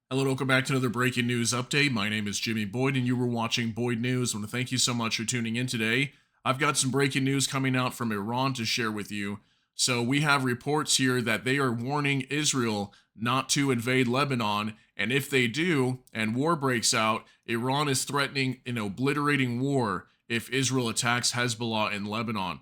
Hello, welcome back to another breaking news update. My name is Jimmy Boyd, and you were watching Boyd News. I want to thank you so much for tuning in today. I've got some breaking news coming out from Iran to share with you. So, we have reports here that they are warning Israel not to invade Lebanon, and if they do, and war breaks out, Iran is threatening an obliterating war if Israel attacks Hezbollah in Lebanon.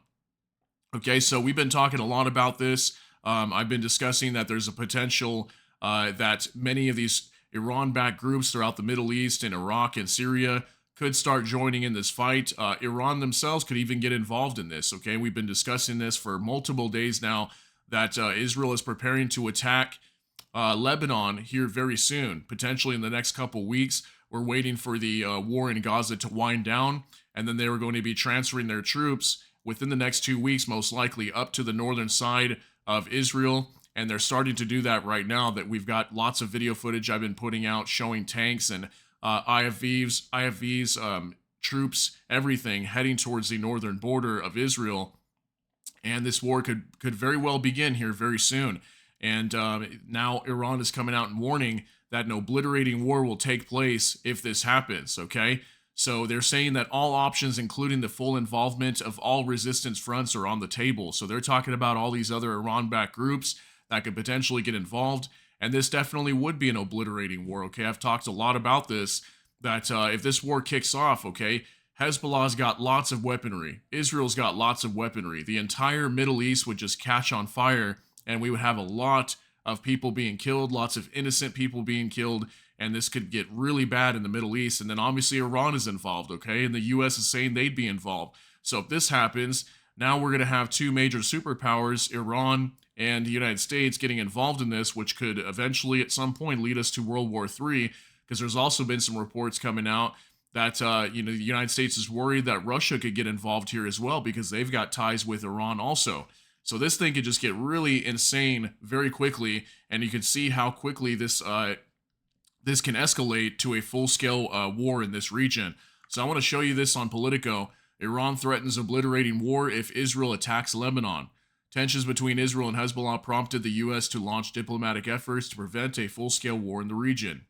Okay, so we've been talking a lot about this. I've been discussing that there's a potential that many of these Iran backed groups throughout the Middle East and Iraq and Syria could start joining in this fight. Iran themselves could even get involved in this. Okay, we've been discussing this for multiple days now that Israel is preparing to attack Lebanon here very soon, potentially in the next couple weeks. We're waiting for the war in Gaza to wind down, and then they were going to be transferring their troops within the next 2 weeks, most likely up to the northern side of Israel. And they're starting to do that right now. That we've got lots of video footage I've been putting out showing tanks and IFVs, troops, everything heading towards the northern border of Israel. And this war could very well begin here very soon. And now Iran is coming out and warning that an obliterating war will take place if this happens. Okay, so they're saying that all options, including the full involvement of all resistance fronts, are on the table. So they're talking about all these other Iran-backed groups that could potentially get involved, and this definitely would be an obliterating war. Okay, I've talked a lot about this. That if this war kicks off, okay, Hezbollah's got lots of weaponry. Israel's got lots of weaponry. The entire Middle East would just catch on fire, and we would have a lot of people being killed, lots of innocent people being killed, and this could get really bad in the Middle East. And then obviously Iran is involved, okay? And the US is saying they'd be involved. So if this happens, now we're going to have two major superpowers, Iran and the United States, getting involved in this, which could eventually at some point lead us to World War III, because there's also been some reports coming out that the United States is worried that Russia could get involved here as well because they've got ties with Iran also. So this thing could just get really insane very quickly, and you can see how quickly this can escalate to a full-scale war in this region. So I want to show you this on Politico. Iran threatens obliterating war if Israel attacks Lebanon. Tensions between Israel and Hezbollah prompted the U.S. to launch diplomatic efforts to prevent a full-scale war in the region.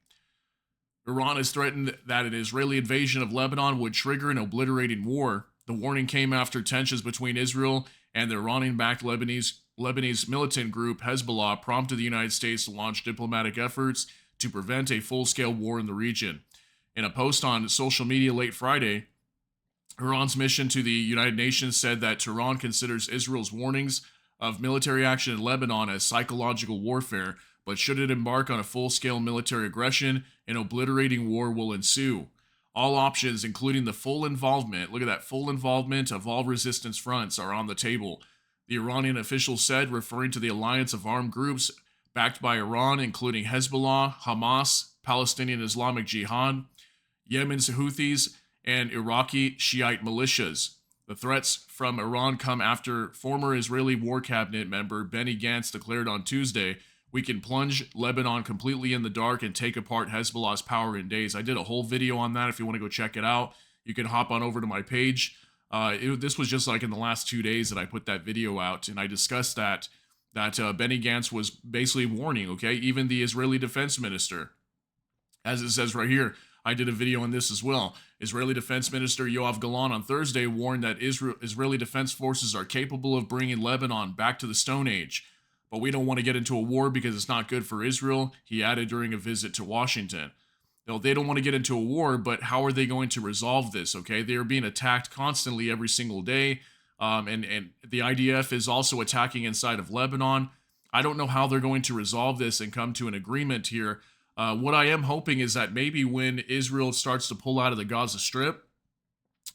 Iran has threatened that an Israeli invasion of Lebanon would trigger an obliterating war. The warning came after tensions between Israel and the Iranian-backed Lebanese militant group Hezbollah prompted the United States to launch diplomatic efforts to prevent a full-scale war in the region. In a post on social media late Friday, Iran's mission to the United Nations said that Tehran considers Israel's warnings of military action in Lebanon as psychological warfare, but should it embark on a full-scale military aggression, an obliterating war will ensue. All options, including the full involvement, look at that, full involvement of all resistance fronts, are on the table. The Iranian official said, referring to the alliance of armed groups backed by Iran, including Hezbollah, Hamas, Palestinian Islamic Jihad, Yemen's Houthis, and Iraqi Shiite militias. The threats from Iran come after former Israeli War Cabinet member Benny Gantz declared on Tuesday, "We can plunge Lebanon completely in the dark and take apart Hezbollah's power in days." I did a whole video on that. If you want to go check it out, you can hop on over to my page. This was just like in the last 2 days that I put that video out, and I discussed that Benny Gantz was basically warning, okay, even the Israeli defense minister, as it says right here. I did a video on this as well. Israeli Defense Minister Yoav Gallant on Thursday warned that Israeli defense forces are capable of bringing Lebanon back to the Stone Age. But we don't want to get into a war because it's not good for Israel, he added during a visit to Washington. No, they don't want to get into a war, but how are they going to resolve this, okay? They are being attacked constantly every single day, and the IDF is also attacking inside of Lebanon. I don't know how they're going to resolve this and come to an agreement here. What I am hoping is that maybe when Israel starts to pull out of the Gaza Strip,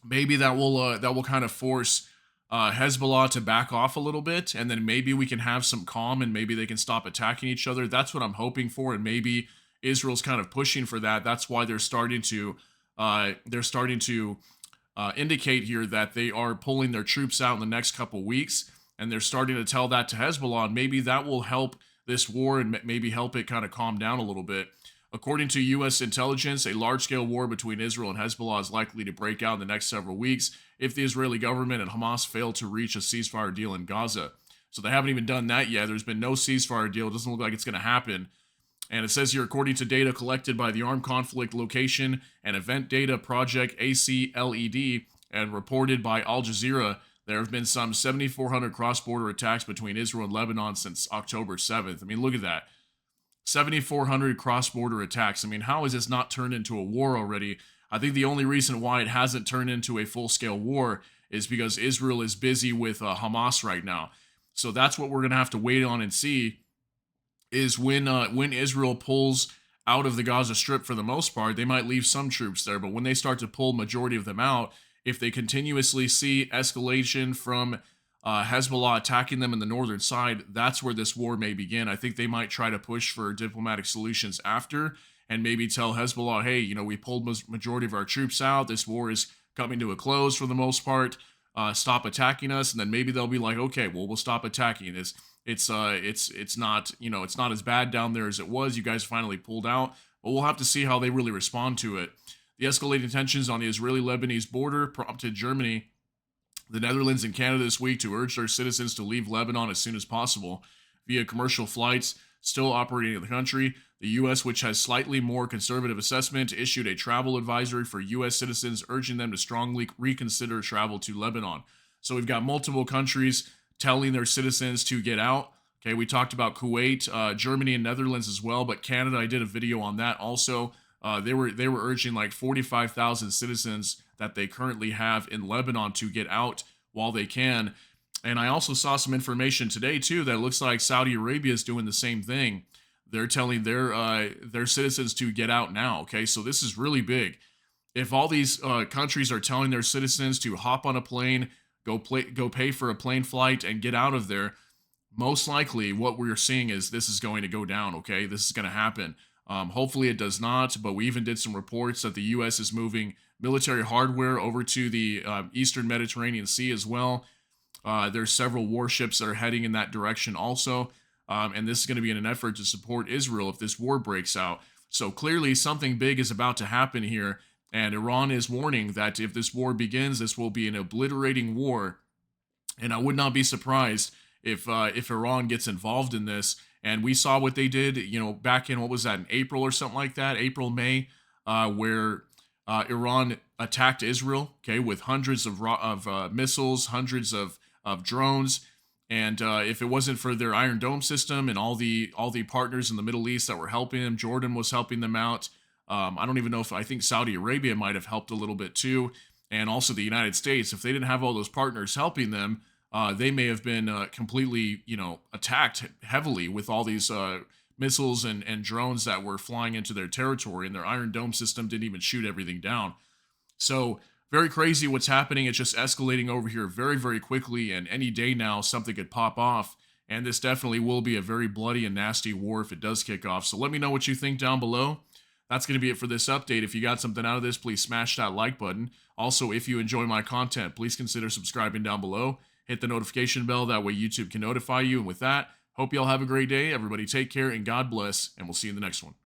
maybe that will kind of force Hezbollah to back off a little bit, and then maybe we can have some calm, and maybe they can stop attacking each other. That's what I'm hoping for, and maybe Israel's kind of pushing for that. That's why they're starting to indicate here that they are pulling their troops out in the next couple weeks, and they're starting to tell that to Hezbollah, and maybe that will help this war and maybe help it kind of calm down a little bit. According to U.S. intelligence, a large-scale war between Israel and Hezbollah is likely to break out in the next several weeks if the Israeli government and Hamas fail to reach a ceasefire deal in Gaza. So they haven't even done that yet. There's been no ceasefire deal. It doesn't look like it's going to happen. And it says here, according to data collected by the Armed Conflict Location and Event Data Project ACLED and reported by Al Jazeera, there have been some 7,400 cross-border attacks between Israel and Lebanon since October 7th. I mean, look at that. 7,400 cross-border attacks. I mean, how has this not turned into a war already? I think the only reason why it hasn't turned into a full-scale war is because Israel is busy with Hamas right now. So that's what we're going to have to wait on and see is when Israel pulls out of the Gaza Strip for the most part. They might leave some troops there, but when they start to pull majority of them out, if they continuously see escalation from Hezbollah attacking them in the northern side, that's where this war may begin. I think they might try to push for diplomatic solutions after and maybe tell Hezbollah, hey, we pulled majority of our troops out. This war is coming to a close for the most part. Stop attacking us, and then maybe they'll be like, okay, well, we'll stop attacking. It's not, it's not as bad down there as it was. You guys finally pulled out, but we'll have to see how they really respond to it. The escalating tensions on the Israeli-Lebanese border prompted Germany, the Netherlands, and Canada this week to urge their citizens to leave Lebanon as soon as possible via commercial flights still operating in the country. The U.S., which has slightly more conservative assessment, issued a travel advisory for U.S. citizens, urging them to strongly reconsider travel to Lebanon. So we've got multiple countries telling their citizens to get out. Okay, we talked about Kuwait, Germany, and Netherlands as well, but Canada, I did a video on that also. They were urging like 45,000 citizens that they currently have in Lebanon to get out while they can. And I also saw some information today too that looks like Saudi Arabia is doing the same thing. They're telling their citizens to get out now. Okay, so this is really big. If all these countries are telling their citizens to hop on a plane, go pay for a plane flight, and get out of there, most likely what we're seeing is this is going to go down. Okay, this is going to happen. Hopefully it does not, but we even did some reports that the U.S. is moving military hardware over to the Eastern Mediterranean Sea as well. There's several warships that are heading in that direction also, and this is going to be in an effort to support Israel if this war breaks out. So clearly something big is about to happen here, and Iran is warning that if this war begins, this will be an obliterating war, and I would not be surprised if Iran gets involved in this. And we saw what they did, back in, what was that, in April or something like that, April, May, where Iran attacked Israel, okay, with hundreds of missiles, hundreds of drones. And if it wasn't for their Iron Dome system and all the partners in the Middle East that were helping them, Jordan was helping them out. I don't even know I think Saudi Arabia might have helped a little bit too. And also the United States. If they didn't have all those partners helping them, they may have been completely, attacked heavily with all these missiles and drones that were flying into their territory, and their Iron Dome system didn't even shoot everything down. So very crazy what's happening. It's just escalating over here very, very quickly, and any day now something could pop off, and this definitely will be a very bloody and nasty war if it does kick off. So let me know what you think down below. That's going to be it for this update. If you got something out of this, please smash that like button. Also, if you enjoy my content, please consider subscribing down below. Hit the notification bell, that way YouTube can notify you. And with that, hope you all have a great day. Everybody take care and God bless, and we'll see you in the next one.